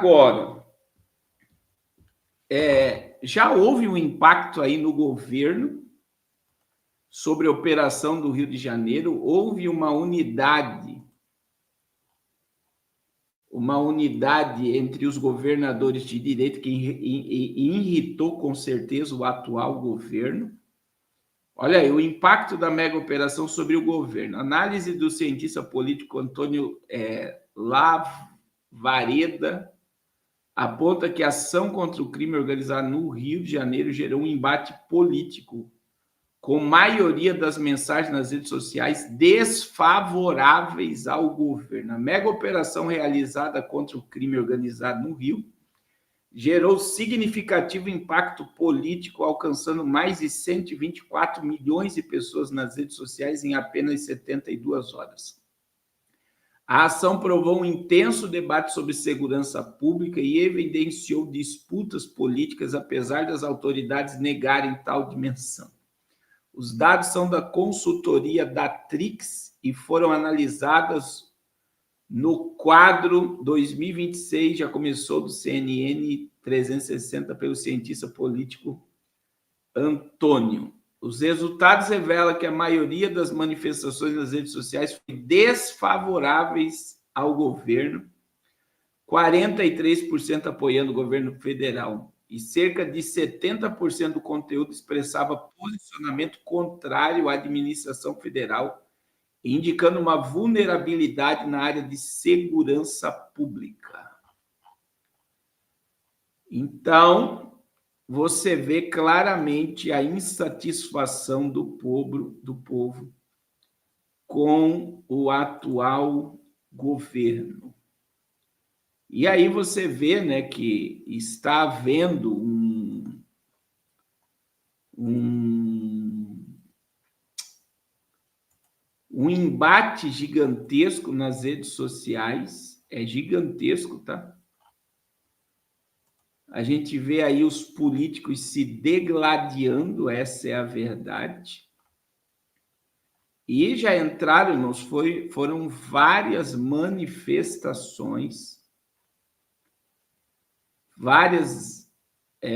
Agora, já houve um impacto aí no governo sobre a operação do Rio de Janeiro, houve uma unidade entre os governadores de direita que irritou com certeza o atual governo. Olha aí, o impacto da mega operação sobre o governo. Análise do cientista político Antônio Lavareda aponta que a ação contra o crime organizado no Rio de Janeiro gerou um embate político, com maioria das mensagens nas redes sociais desfavoráveis ao governo. A mega operação realizada contra o crime organizado no Rio gerou significativo impacto político, alcançando mais de 124 milhões de pessoas nas redes sociais em apenas 72 horas. A ação provou um intenso debate sobre segurança pública e evidenciou disputas políticas, apesar das autoridades negarem tal dimensão. Os dados são da consultoria da Trix e foram analisados no quadro 2026, já começou do CNN 360 pelo cientista político Antônio. Os resultados revelam que a maioria das manifestações nas redes sociais foi desfavoráveis ao governo, 43% apoiando o governo federal e cerca de 70% do conteúdo expressava posicionamento contrário à administração federal, indicando uma vulnerabilidade na área de segurança pública. Então, você vê claramente a insatisfação do povo com o atual governo. E aí você vê, né, que está havendo um embate gigantesco nas redes sociais, é gigantesco, tá? A gente vê aí os políticos se degladiando, essa é a verdade. E já entraram, irmãos, foram várias manifestações,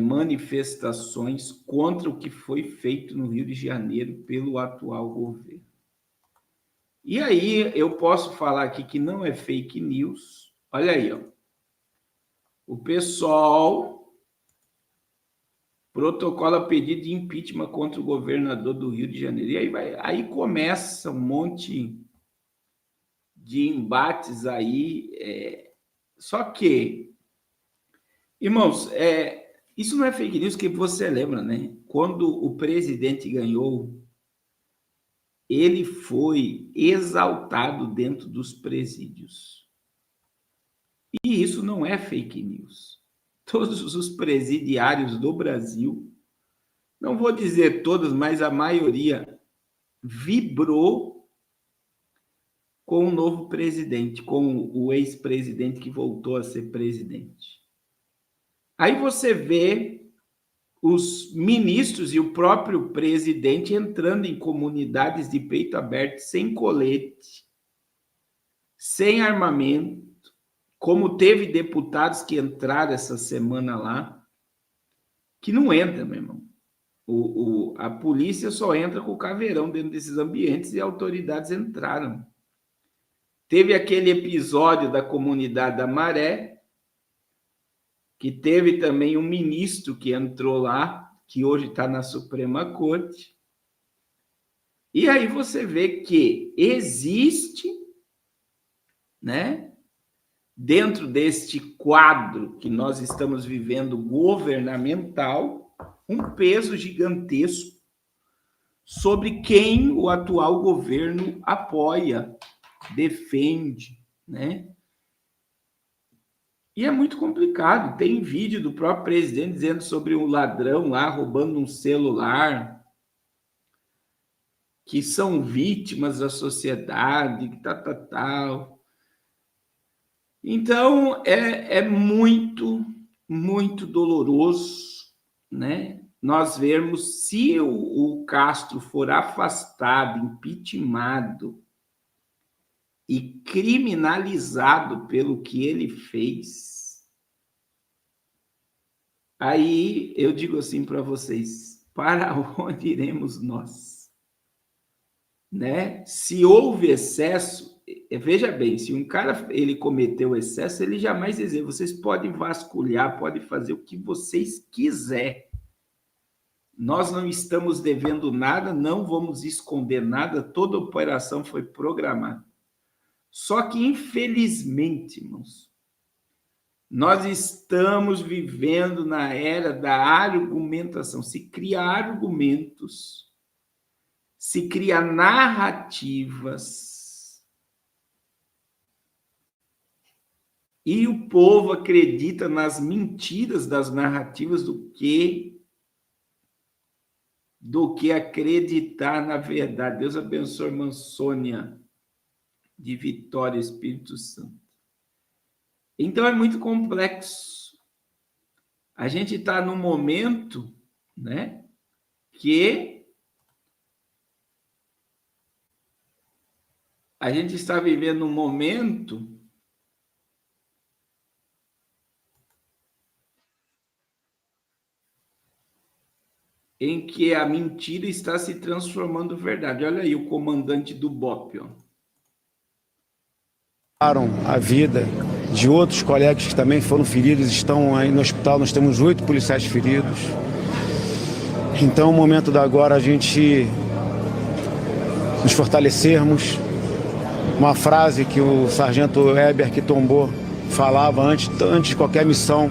manifestações contra o que foi feito no Rio de Janeiro pelo atual governo. E aí eu posso falar aqui que não é fake news. Olha aí, ó. O pessoal protocola pedido de impeachment contra o governador do Rio de Janeiro. E aí começa um monte de embates aí. Só que, irmãos, isso não é fake news, que você lembra, né? Quando o presidente ganhou, ele foi exaltado dentro dos presídios. E isso não é fake news. Todos os presidiários do Brasil, não vou dizer todos, mas a maioria, vibrou com o novo presidente, com o ex-presidente que voltou a ser presidente. Aí você vê os ministros e o próprio presidente entrando em comunidades de peito aberto, sem colete, sem armamento, como teve deputados que entraram essa semana lá, que não entra, meu irmão. A polícia só entra com o caveirão dentro desses ambientes e autoridades entraram. Teve aquele episódio da comunidade da Maré, que teve também um ministro que entrou lá, que hoje está na Suprema Corte. E aí você vê que existe, né, dentro deste quadro que nós estamos vivendo governamental, um peso gigantesco sobre quem o atual governo apoia, defende, né? E é muito complicado. Tem vídeo do próprio presidente dizendo sobre um ladrão lá roubando um celular, que são vítimas da sociedade, que tal. Então, é muito, muito doloroso, né? Nós vermos, se o Castro for afastado, impeachmentado e criminalizado pelo que ele fez, Aí eu digo assim para vocês: para onde iremos nós? Né? Se houve excesso, veja bem, se um cara ele cometeu excesso, ele jamais dizer, vocês podem vasculhar, podem fazer o que vocês quiser. Nós não estamos devendo nada, não vamos esconder nada, toda operação foi programada. Só que, infelizmente, irmãos, nós estamos vivendo na era da argumentação. Se cria argumentos, se cria narrativas, e o povo acredita nas mentiras das narrativas do que acreditar na verdade. Deus abençoe a irmã Sônia de Vitória, Espírito Santo. Então é muito complexo. A gente está num momento, né, que a gente está vivendo um momento em que a mentira está se transformando em verdade. Olha aí o comandante do BOPE, ó. A vida de outros colegas que também foram feridos, estão aí no hospital. Nós temos 8 policiais feridos. Então, o momento da agora a gente nos fortalecermos. Uma frase que o sargento Heber que tombou falava antes de qualquer missão,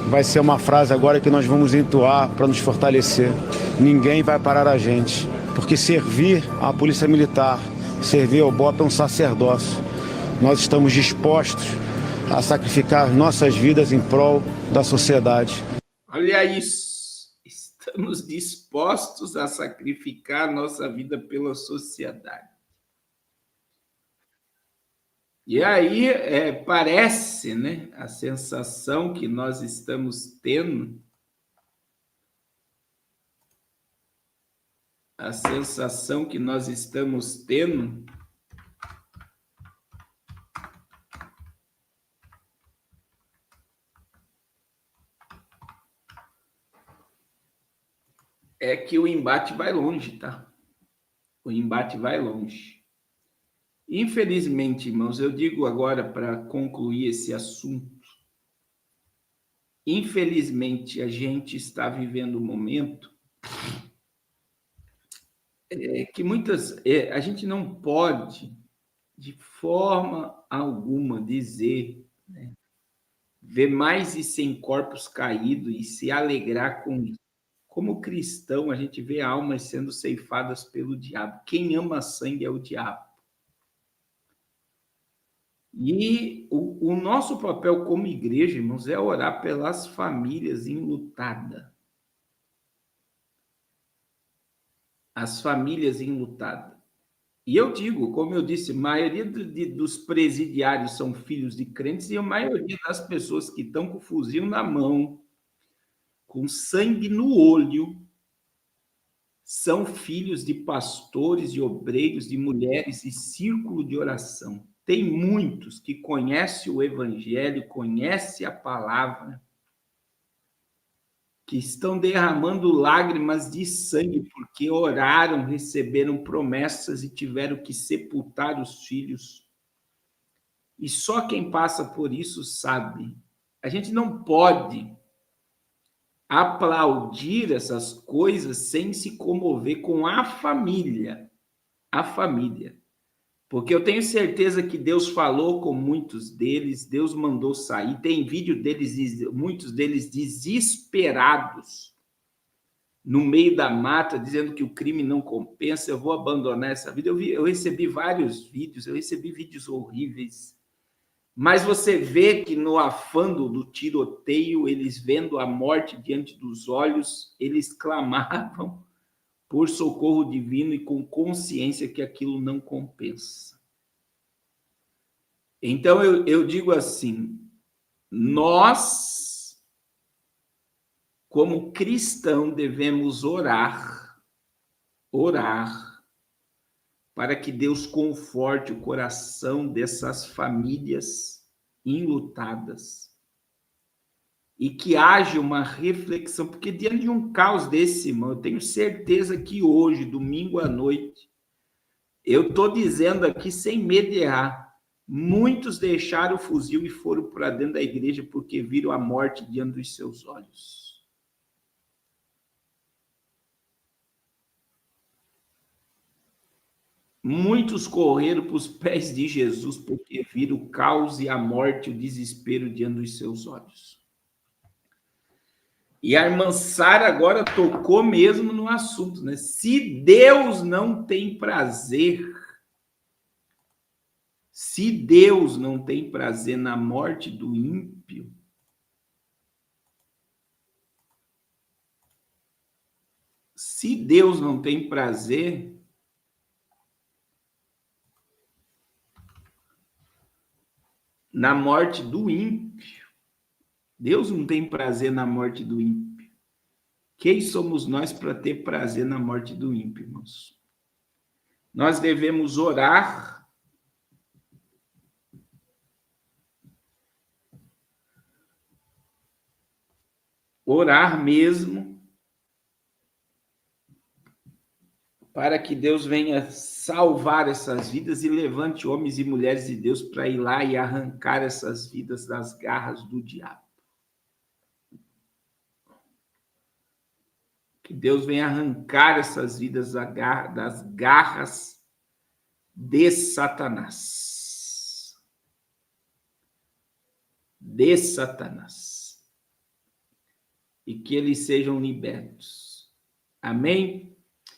vai ser uma frase agora que nós vamos entoar para nos fortalecer. Ninguém vai parar a gente, porque servir à Polícia Militar, servir ao BOPE é um sacerdócio. Nós estamos dispostos a sacrificar nossas vidas em prol da sociedade. Olha isso, estamos dispostos a sacrificar nossa vida pela sociedade. E aí parece, né, a sensação que nós estamos tendo, é que o embate vai longe, tá? O embate vai longe. Infelizmente, irmãos, eu digo agora para concluir esse assunto, infelizmente a gente está vivendo um momento que a gente não pode, de forma alguma, dizer, né, ver mais de 100 corpos caídos e se alegrar com isso. Como cristão, a gente vê almas sendo ceifadas pelo diabo. Quem ama sangue é o diabo. E o nosso papel como igreja, irmãos, é orar pelas famílias enlutadas. As famílias enlutadas. E eu digo, como eu disse, a maioria dos presidiários são filhos de crentes e a maioria das pessoas que estão com o fuzil na mão, com sangue no olho, são filhos de pastores, de obreiros, de mulheres e círculo de oração. Tem muitos que conhecem o evangelho, conhecem a palavra, que estão derramando lágrimas de sangue porque oraram, receberam promessas e tiveram que sepultar os filhos. E só quem passa por isso sabe. A gente não pode aplaudir essas coisas sem se comover com a família. A família. Porque eu tenho certeza que Deus falou com muitos deles, Deus mandou sair. Tem vídeo deles, muitos deles desesperados, no meio da mata, dizendo que o crime não compensa, eu vou abandonar essa vida. Eu recebi vários vídeos, eu recebi vídeos horríveis. Mas você vê que no afã do tiroteio, eles vendo a morte diante dos olhos, eles clamavam por socorro divino e com consciência que aquilo não compensa. Então, eu digo assim, nós, como cristão, devemos orar, para que Deus conforte o coração dessas famílias enlutadas. e que haja uma reflexão, porque diante de um caos desse, irmão, eu tenho certeza que hoje, domingo à noite, eu estou dizendo aqui sem medo de errar, muitos deixaram o fuzil e foram para dentro da igreja porque viram a morte diante dos seus olhos. Muitos correram para os pés de Jesus porque viram o caos e a morte, o desespero diante dos seus olhos. E a irmã Sara agora tocou mesmo no assunto, né? Se Deus não tem prazer, se Deus não tem prazer na morte do ímpio, se Deus não tem prazer na morte do ímpio, Deus não tem prazer na morte do ímpio. Quem somos nós para ter prazer na morte do ímpio, irmãos? Nós devemos orar mesmo para que Deus venha salvar essas vidas e levante homens e mulheres de Deus para ir lá e arrancar essas vidas das garras do diabo. Que Deus venha arrancar essas vidas das garras de Satanás. De Satanás. E que eles sejam libertos. Amém?